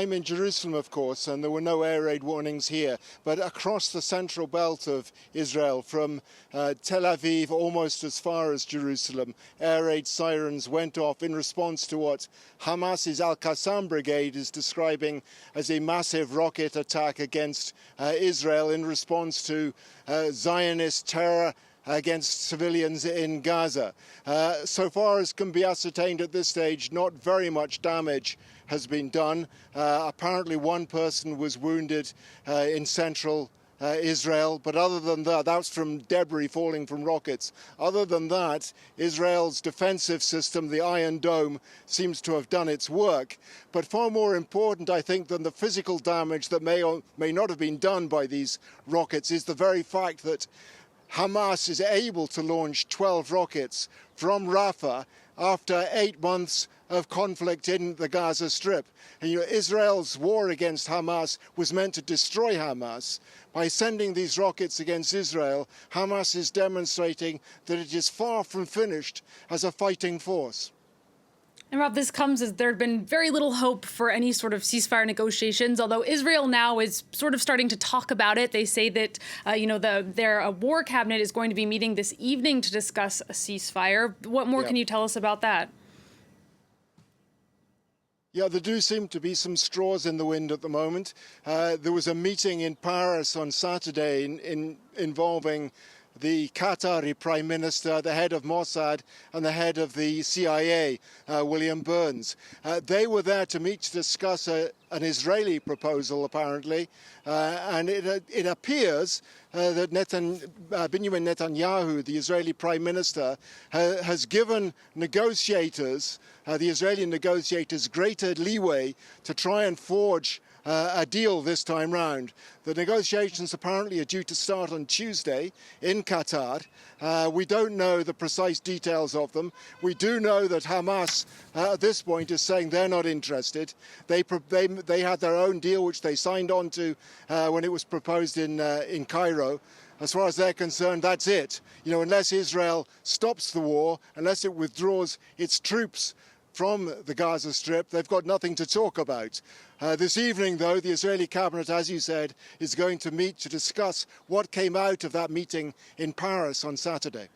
I'm in Jerusalem, of course, and there were no air raid warnings here. But across the central belt of Israel, from Tel Aviv almost as far as Jerusalem, air raid sirens went off in response to what Hamas's Al-Qassam brigade is describing as a massive rocket attack against Israel in response to Zionist terror against civilians in Gaza. So far as can be ascertained at this stage, not very much damage has been done. Apparently one person was wounded in central Israel, but other than that, that's from debris falling from rockets. Other than that, Israel's defensive system, the Iron Dome, seems to have done its work. But far more important, I think, than the physical damage that may or may not have been done by these rockets is the very fact that Hamas is able to launch 12 rockets from Rafah after 8 months of conflict in the Gaza Strip. And Israel's war against Hamas was meant to destroy Hamas. By sending these rockets against Israel, Hamas is demonstrating that it is far from finished as a fighting force. And Rob, this comes as there had been very little hope for any sort of ceasefire negotiations, although Israel now is sort of starting to talk about it. They say that, their war cabinet is going to be meeting this evening to discuss a ceasefire. What more can you tell us about that? Yeah, there do seem to be some straws in the wind at the moment. There was a meeting in Paris on Saturday involving the Qatari Prime Minister, the head of Mossad, and the head of the CIA, William Burns. They were there to meet to discuss an Israeli proposal, apparently, and it appears that Benjamin Netanyahu, the Israeli Prime Minister, has given negotiators, the Israeli negotiators, greater leeway to try and forge a deal this time round. The negotiations apparently are due to start on Tuesday in Qatar. We don't know the precise details of them. We do know that Hamas at this point is saying they're not interested. They had their own deal which they signed on to when it was proposed in Cairo. As far as they're concerned, that's it. Unless Israel stops the war, unless it withdraws its troops from the Gaza Strip, they've got nothing to talk about. This evening, though, the Israeli cabinet, as you said, is going to meet to discuss what came out of that meeting in Paris on Saturday.